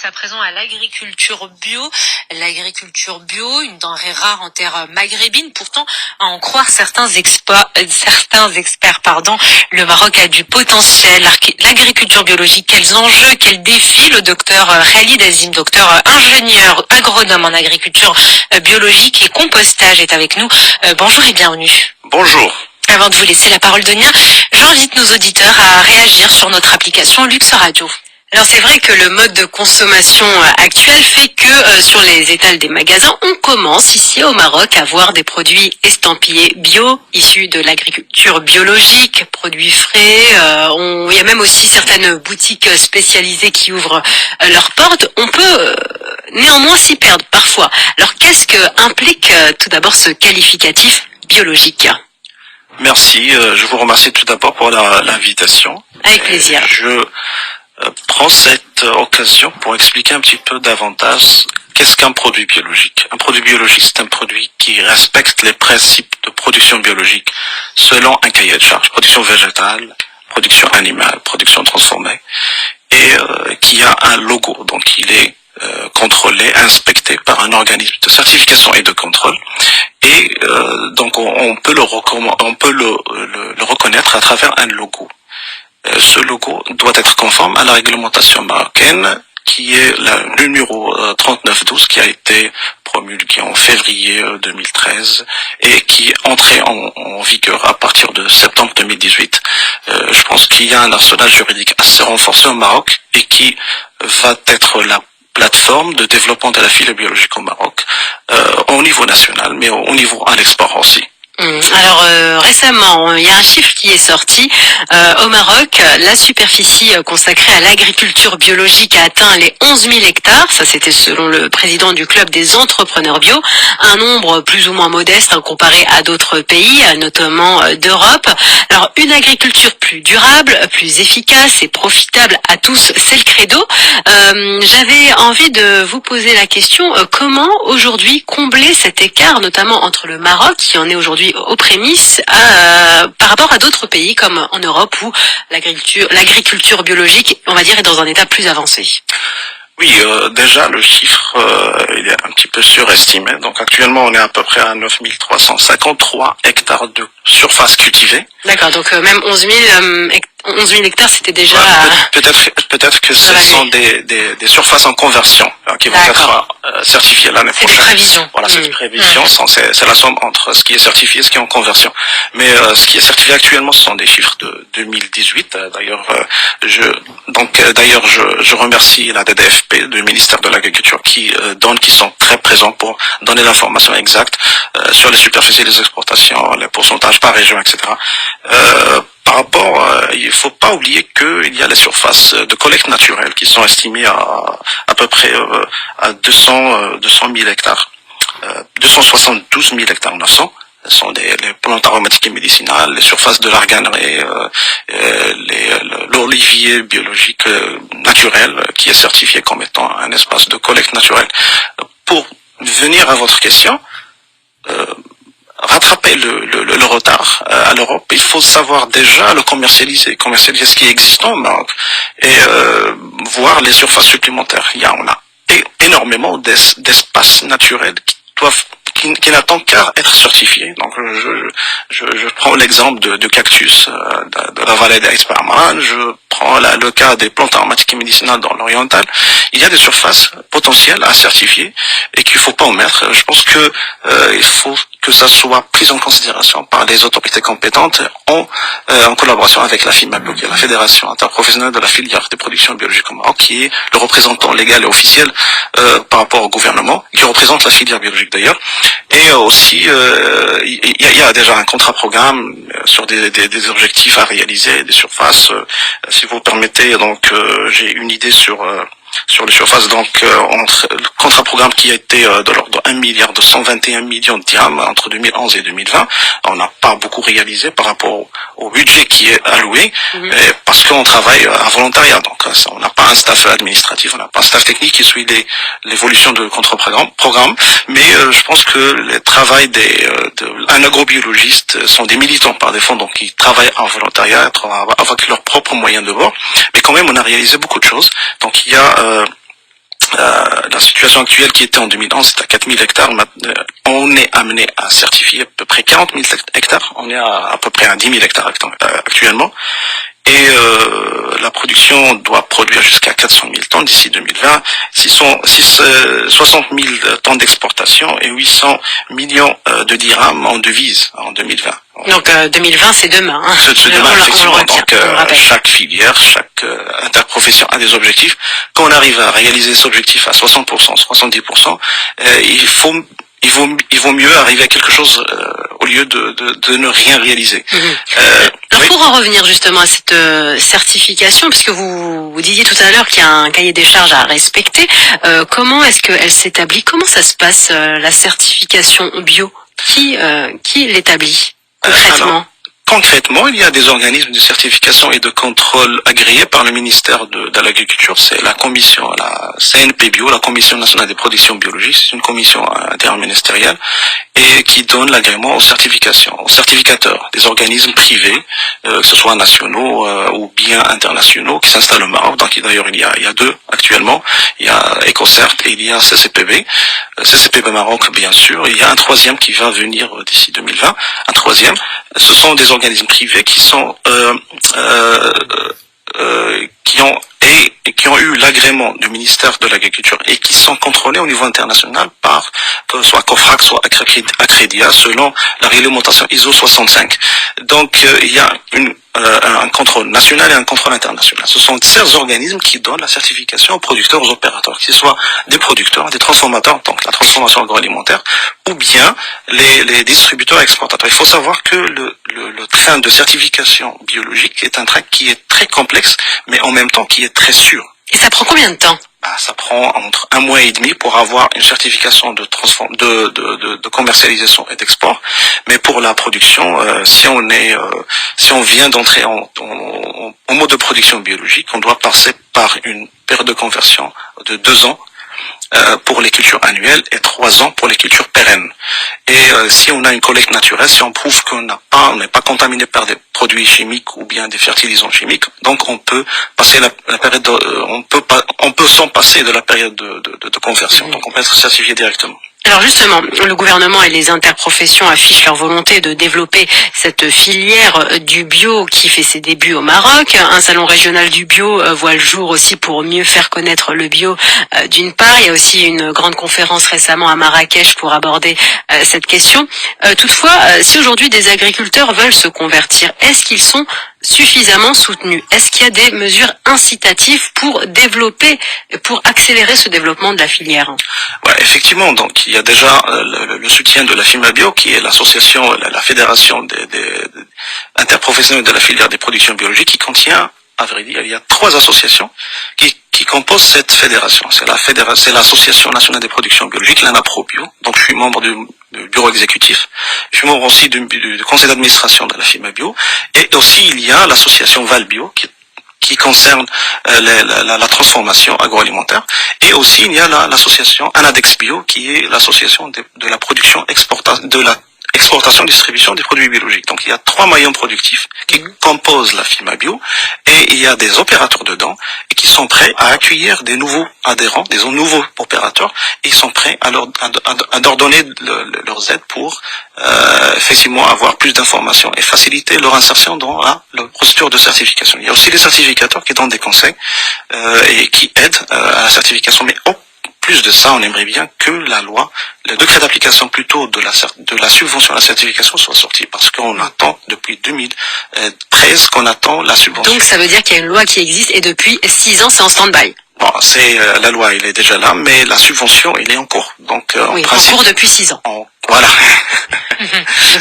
À présent à l'agriculture bio. L'agriculture bio, une denrée rare en terre maghrébine. Pourtant, à en croire certains experts, le Maroc a du potentiel. L'agriculture biologique, quels enjeux, quels défis? Le docteur Khalid Azim, docteur ingénieur agronome en agriculture biologique et compostage, est avec nous. Bonjour et bienvenue. Bonjour. Avant de vous laisser la parole, Donia, j'invite nos auditeurs à réagir sur notre application Lux Radio. Alors c'est vrai que le mode de consommation actuel fait que sur les étals des magasins, on commence ici au Maroc à voir des produits estampillés bio, issus de l'agriculture biologique, produits frais. Il y a même aussi certaines boutiques spécialisées qui ouvrent leurs portes. On peut néanmoins s'y perdre parfois. Alors qu'est-ce que implique tout d'abord ce qualificatif biologique ? Merci, je vous remercie tout d'abord pour l'invitation. Avec plaisir. Je prends cette occasion pour expliquer un petit peu davantage qu'est-ce qu'un produit biologique. Un produit biologique, c'est un produit qui respecte les principes de production biologique selon un cahier de charge. Production végétale, production animale, production transformée, et qui a un logo. Donc il est contrôlé, inspecté par un organisme de certification et de contrôle. Et donc on peut le reconnaître à travers un logo. Ce logo doit être conforme à la réglementation marocaine, qui est le numéro 3912, qui a été promulgué en février 2013 et qui est entré en vigueur à partir de septembre 2018. Je pense qu'il y a un arsenal juridique assez renforcé au Maroc et qui va être la plateforme de développement de la filière biologique au Maroc, au niveau national, mais au niveau à l'export aussi. Alors récemment, il y a un chiffre qui est sorti. Au Maroc, la superficie consacrée à l'agriculture biologique a atteint les 11 000 hectares. Ça, c'était selon le président du club des entrepreneurs bio. Un nombre plus ou moins modeste comparé à d'autres pays, notamment d'Europe. Alors, une agriculture plus durable, plus efficace et profitable à tous, c'est le credo. J'avais envie de vous poser la question, comment aujourd'hui combler cet écart, notamment entre le Maroc, qui en est aujourd'hui aux prémices, par rapport à d'autres pays comme en Europe où l'agriculture biologique, on va dire, est dans un état plus avancé. Oui, déjà le chiffre il est un petit peu surestimé. Donc actuellement on est à peu près à 9 353 hectares de surface cultivée. D'accord, donc même 11 000 hectares, c'était déjà... Peut-être que ce sont des surfaces en conversion qui vont être certifiées l'année prochaine. C'est des prévisions. Voilà, c'est des prévisions. C'est la somme entre ce qui est certifié et ce qui est en conversion. Mais ce qui est certifié actuellement, ce sont des chiffres de 2018. D'ailleurs, je remercie la DDFP, du ministère de l'Agriculture, qui sont très présents pour donner l'information exacte sur les superficies des exportations, les pourcentages par région, etc. Par rapport, il faut pas oublier qu'il y a les surfaces de collecte naturelle qui sont estimées à peu près à 200 000 hectares, 272 000 hectares 900. Ce sont les plantes aromatiques et médicinales, les surfaces de l'arganerie, l'olivier biologique naturel qui est certifié comme étant un espace de collecte naturelle. Pour venir à votre question, rattraper le retard à l'Europe, il faut savoir déjà le commercialiser ce qui est existant au Maroc et voir les surfaces supplémentaires. On a énormément d'espaces naturels qui n'attendent qu'à être certifiés. Donc je prends l'exemple de cactus de la vallée d'Aïs-Parman, je prends le cas des plantes aromatiques et médicinales dans l'oriental. Il y a des surfaces potentielles à certifier et qu'il faut pas omettre. Je pense que il faut que ça soit pris en considération par les autorités compétentes en collaboration avec la FIMABio, qui est la Fédération interprofessionnelle de la filière des productions biologiques au Maroc, qui est le représentant légal et officiel par rapport au gouvernement, qui représente la filière biologique d'ailleurs. Et aussi, il y a déjà un contrat-programme sur des objectifs à réaliser, des surfaces. Si vous permettez, donc j'ai une idée sur les surfaces, donc entre le contrat-programme qui a été de l'ordre de 1,221 milliard de dirhams entre 2011 et 2020, on n'a pas beaucoup réalisé par rapport au budget qui est alloué, parce qu'on travaille à volontariat, donc on n'a pas un staff administratif, on n'a pas un staff technique qui suit l'évolution de contrat-programme, mais je pense que le travail un agrobiologiste sont des militants par défaut, donc ils travaillent en volontariat avec leurs propres moyens de bord, mais quand même on a réalisé beaucoup de choses. Donc il y a certification actuelle qui était en 2011, c'est à 4000 hectares. On est amené à certifier à peu près 40 000 hectares. On est à peu près à 10 000 hectares actuellement. Et la production doit produire jusqu'à 400 000 tonnes d'ici 2020, 60 000 tonnes d'exportation et 800 millions de dirhams en devises en 2020. Donc 2020, c'est demain. Hein. C'est demain, effectivement. Donc chaque filière, chaque interprofession a des objectifs. Quand on arrive à réaliser cet objectif à 60%, 70%, il vaut mieux arriver à quelque chose au lieu de ne rien réaliser. Alors pour en revenir justement à cette certification, puisque vous disiez tout à l'heure qu'il y a un cahier des charges à respecter, comment est-ce qu'elle s'établit? Comment ça se passe la certification bio? Qui l'établit concrètement? Concrètement, il y a des organismes de certification et de contrôle agréés par le ministère de l'Agriculture. C'est la commission, la CNP Bio, la Commission nationale des productions biologiques. C'est une commission interministérielle et qui donne l'agrément aux certifications, aux certificateurs, des organismes privés, que ce soit nationaux ou bien internationaux, qui s'installent au Maroc. Donc d'ailleurs, il y a deux actuellement. Il y a EcoCert et il y a CCPB. CCPB Maroc, bien sûr. Il y a un troisième qui va venir d'ici 2020. Un troisième. Ce sont des organismes privés qui sont qui ont eu l'agrément du ministère de l'Agriculture et qui sont contrôlés au niveau international par soit COFRAC, soit Accredia, selon la réglementation ISO 65. Donc il y a un contrôle national et un contrôle international. Ce sont ces organismes qui donnent la certification aux producteurs, aux opérateurs, que ce soit des producteurs, des transformateurs, donc la transformation agroalimentaire, ou bien les distributeurs et exportateurs. Il faut savoir que le train de certification biologique est un train qui est très complexe, mais en même temps qui est très sûr. Et ça prend combien de temps? Ça prend entre 1 mois et demi pour avoir une certification de commercialisation et d'export. Mais pour la production, si on vient d'entrer en mode de production biologique, on doit passer par une période de conversion de 2 ans pour les cultures annuelles et 3 ans pour les cultures pérennes. Et si on a une collecte naturelle, si on prouve qu'on n'est pas contaminé par des produits chimiques ou bien des fertilisants chimiques, donc on peut passer la période, on peut s'en passer de la période de conversion. Donc on peut être certifié directement. Alors justement, le gouvernement et les interprofessions affichent leur volonté de développer cette filière du bio qui fait ses débuts au Maroc. Un salon régional du bio voit le jour aussi pour mieux faire connaître le bio d'une part. Il y a aussi une grande conférence récemment à Marrakech pour aborder cette question. Toutefois, si aujourd'hui des agriculteurs veulent se convertir, est-ce qu'ils sont suffisamment soutenus? Est-ce qu'il y a des mesures incitatives pour développer, pour accélérer ce développement de la filière? Ouais, effectivement. Donc il y a déjà le soutien de la FIMABio, qui est l'association, la fédération des interprofessionnels de la filière des productions biologiques, qui contient, à vrai dire, il y a 3 associations qui composent cette fédération. C'est l'association nationale des productions biologiques, l'ANAPROBio. Donc je suis membre du bureau exécutif. Je suis membre aussi du conseil d'administration de la FIMABio. Et aussi il y a l'association Valbio qui concerne la transformation agroalimentaire. Et aussi il y a l'association Anadexbio, qui est l'association de la production exportation, distribution des produits biologiques. Donc il y a 3 maillons productifs qui composent la FIMABio et il y a des opérateurs dedans et qui sont prêts à accueillir des nouveaux adhérents, des nouveaux opérateurs, et ils sont prêts à leur donner leurs aides pour effectivement avoir plus d'informations et faciliter leur insertion dans la procédure de certification. Il y a aussi des certificateurs qui donnent des conseils et qui aident à la certification, mais plus de ça, on aimerait bien que la loi, le décret d'application plutôt de la subvention à la certification soit sorti, parce qu'on attend depuis 2013 qu'on attend la subvention. Donc ça veut dire qu'il y a une loi qui existe et depuis 6 ans c'est en stand-by. Bon, la loi, elle est déjà là, mais la subvention, elle est en cours. Donc en cours depuis 6 ans. Voilà.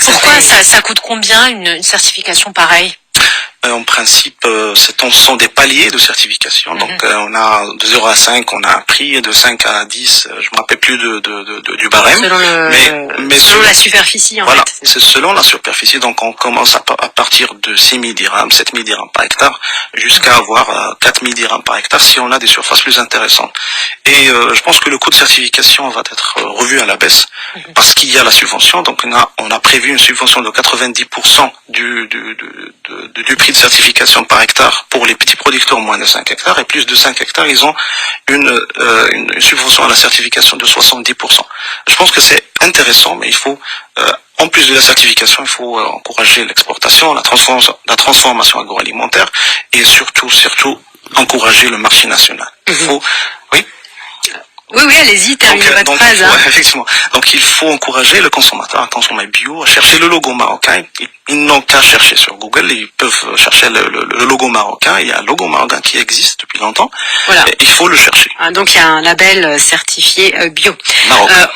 Pourquoi ça coûte combien une certification pareille? En principe, ce sont des paliers de certification. Donc, on a de 0 à 5, on a un prix, de 5 à 10, je me rappelle plus du barème. Selon la superficie, en fait. C'est selon la superficie. Donc, on commence à partir de 6 000 dirhams, 7 000 dirhams par hectare, jusqu'à avoir 4 000 dirhams par hectare si on a des surfaces plus intéressantes. Et je pense que le coût de certification va être revu à la baisse, parce qu'il y a la subvention. Donc, on a prévu une subvention de 90% du prix de certification par hectare pour les petits producteurs moins de 5 hectares et plus de 5 hectares, ils ont une subvention à la certification de 70%. Je pense que c'est intéressant, mais il faut, en plus de la certification, il faut encourager l'exportation, la transformation agroalimentaire et surtout encourager le marché national. Il faut, oui. Oui, allez-y, terminez votre phrase. Ouais, effectivement. Donc il faut encourager le consommateur à consommer bio, à chercher le logo marocain. Ils n'ont qu'à chercher sur Google, ils peuvent chercher le logo marocain. Il y a un logo marocain qui existe depuis longtemps. Voilà. Et il faut le chercher. Donc il y a un label certifié bio,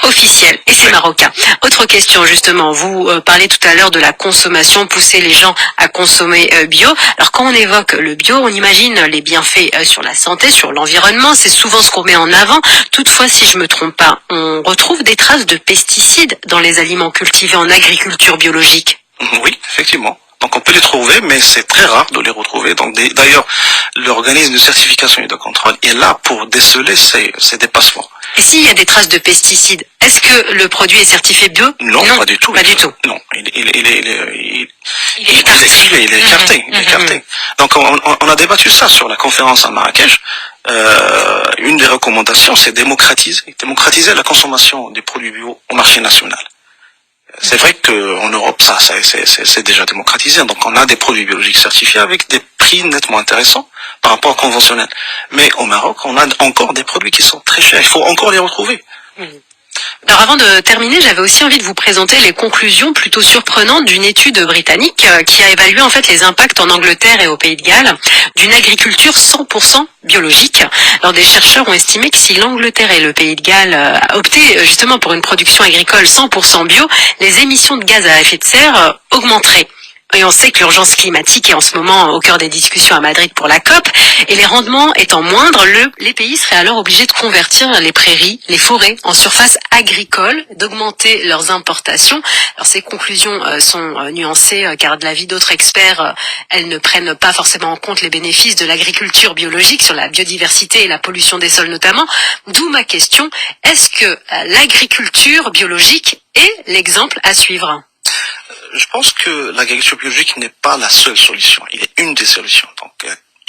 officiel, et c'est marocain. Autre question justement, vous parlez tout à l'heure de la consommation, pousser les gens à consommer bio. Alors quand on évoque le bio, on imagine les bienfaits sur la santé, sur l'environnement, c'est souvent ce qu'on met en avant. Toutefois, si je me trompe pas, on retrouve des traces de pesticides dans les aliments cultivés en agriculture biologique. Oui, effectivement. Donc on peut les trouver, mais c'est très rare de les retrouver. Donc d'ailleurs, l'organisme de certification et de contrôle est là pour déceler ces dépassements. Et s'il y a des traces de pesticides, est-ce que le produit est certifié bio? Non, pas du tout. Pas du tout. Non, il est activé, il est écarté. Donc on a débattu ça sur la conférence à Marrakech. Une des recommandations, c'est démocratiser la consommation des produits bio au marché national. C'est vrai qu'en Europe, c'est déjà démocratisé. Donc, on a des produits biologiques certifiés avec des prix nettement intéressants par rapport au conventionnel. Mais au Maroc, on a encore des produits qui sont très chers. Il faut encore les retrouver. Alors avant de terminer, j'avais aussi envie de vous présenter les conclusions plutôt surprenantes d'une étude britannique qui a évalué en fait les impacts en Angleterre et au Pays de Galles d'une agriculture 100% biologique. Alors des chercheurs ont estimé que si l'Angleterre et le Pays de Galles optaient justement pour une production agricole 100% bio, les émissions de gaz à effet de serre augmenteraient. Et on sait que l'urgence climatique est en ce moment au cœur des discussions à Madrid pour la COP, et les rendements étant moindres, les pays seraient alors obligés de convertir les prairies, les forêts en surface agricole, d'augmenter leurs importations. Alors ces conclusions sont nuancées car de l'avis d'autres experts, elles ne prennent pas forcément en compte les bénéfices de l'agriculture biologique sur la biodiversité et la pollution des sols notamment. D'où ma question, est-ce que l'agriculture biologique est l'exemple à suivre ? Je pense que l'agriculture biologique n'est pas la seule solution. Il est une des solutions. Donc,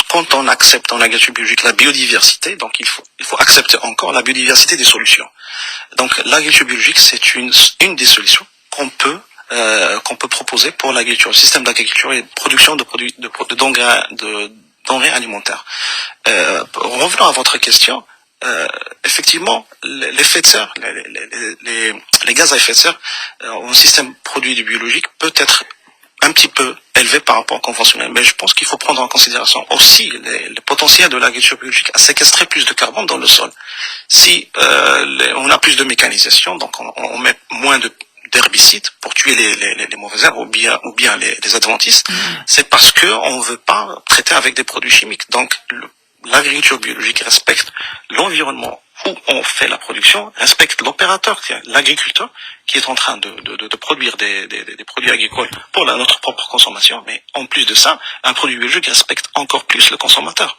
quand on accepte en agriculture biologique la biodiversité, donc il faut accepter encore la biodiversité des solutions. Donc, l'agriculture biologique, c'est une des solutions qu'on peut proposer pour l'agriculture, le système d'agriculture et de production de produits de denrées alimentaires. Revenons à votre question. Effectivement, l'effet de serre, les gaz à effet de serre, au système produit du biologique peut être un petit peu élevé par rapport au conventionnel. Mais je pense qu'il faut prendre en considération aussi le potentiel de l'agriculture biologique à séquestrer plus de carbone dans le sol. Si on a plus de mécanisation, donc on met moins d'herbicides pour tuer les mauvaises herbes ou bien les adventices, c'est parce que on veut pas traiter avec des produits chimiques. Donc l'agriculture biologique respecte l'environnement où on fait la production, respecte l'opérateur, l'agriculteur, qui est en train de produire des produits agricoles pour notre propre consommation. Mais en plus de ça, un produit biologique respecte encore plus le consommateur.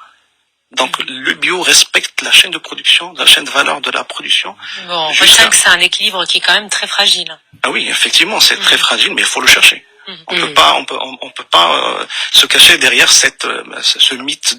Donc le bio respecte la chaîne de production, la chaîne de valeur de la production. Bon, je sais que c'est un équilibre qui est quand même très fragile. Ah oui, effectivement, c'est très fragile, mais il faut le chercher. On peut pas se cacher derrière ce mythe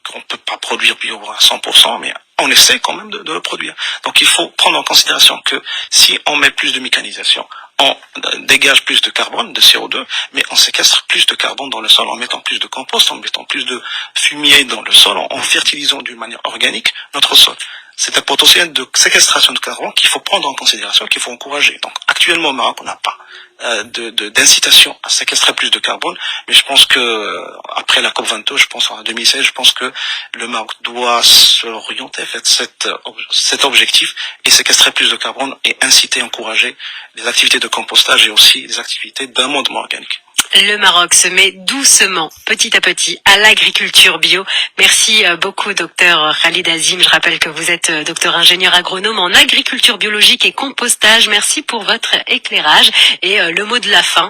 qu'on peut pas produire bio à 100%, mais on essaie quand même de le produire. Donc il faut prendre en considération que si on met plus de mécanisation, on dégage plus de carbone, de CO2, mais on séquestre plus de carbone dans le sol en mettant plus de compost, en mettant plus de fumier dans le sol, en fertilisant d'une manière organique notre sol. C'est un potentiel de séquestration de carbone qu'il faut prendre en considération, qu'il faut encourager. Donc actuellement au Maroc, on n'a pas d'incitation à séquestrer plus de carbone, mais je pense que après la COP22, je pense en 2016, je pense que le Maroc doit s'orienter vers cet objectif et séquestrer plus de carbone et inciter, encourager les activités de compostage et aussi les activités d'amendement organique. Le Maroc se met doucement, petit à petit, à l'agriculture bio. Merci beaucoup, docteur Khalid Azim. Je rappelle que vous êtes docteur ingénieur agronome en agriculture biologique et compostage. Merci pour votre éclairage. Et le mot de la fin.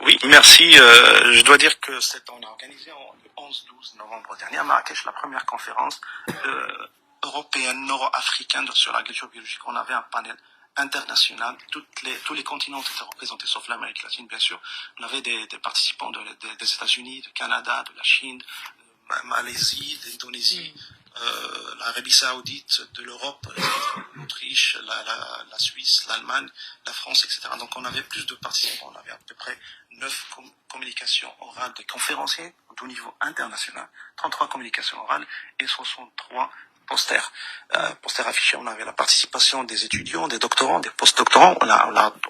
Oui, merci. Je dois dire que on a organisé le 11-12 novembre dernier à Marrakech la première conférence européenne nord-africaine sur l'agriculture biologique. On avait un panel international. Tous les continents étaient représentés, sauf l'Amérique latine, bien sûr. On avait des participants des États-Unis, du Canada, de la Chine, de Malaisie, d'Indonésie, l'Arabie Saoudite, de l'Europe, l'Autriche, la Suisse, l'Allemagne, la France, etc. Donc on avait plus de participants. On avait à peu près 9 communications orales des conférenciers au niveau international, 33 communications orales et 63 posters affichés. On avait la participation des étudiants, des doctorants, des post-doctorants.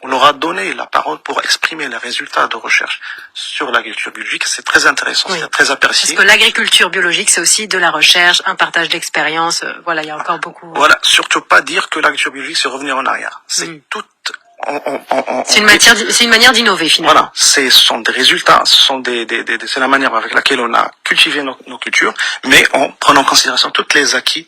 On leur a donné la parole pour exprimer les résultats de recherche sur l'agriculture biologique. C'est très intéressant, oui. C'est très apprécié. Parce que l'agriculture biologique, c'est aussi de la recherche, un partage d'expérience. Voilà, il y a encore beaucoup. Voilà, surtout pas dire que l'agriculture biologique, c'est revenir en arrière. C'est toute... C'est une manière d'innover finalement. Voilà, ce sont des résultats, c'est la manière avec laquelle on a cultivé nos cultures, mais en prenant en considération tous les acquis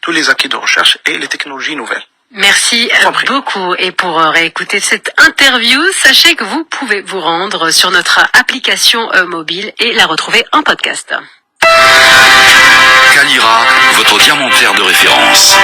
de recherche et les technologies nouvelles. Merci beaucoup. Et pour réécouter cette interview, sachez que vous pouvez vous rendre sur notre application mobile et la retrouver en podcast. Kalira, votre diamantaire de référence.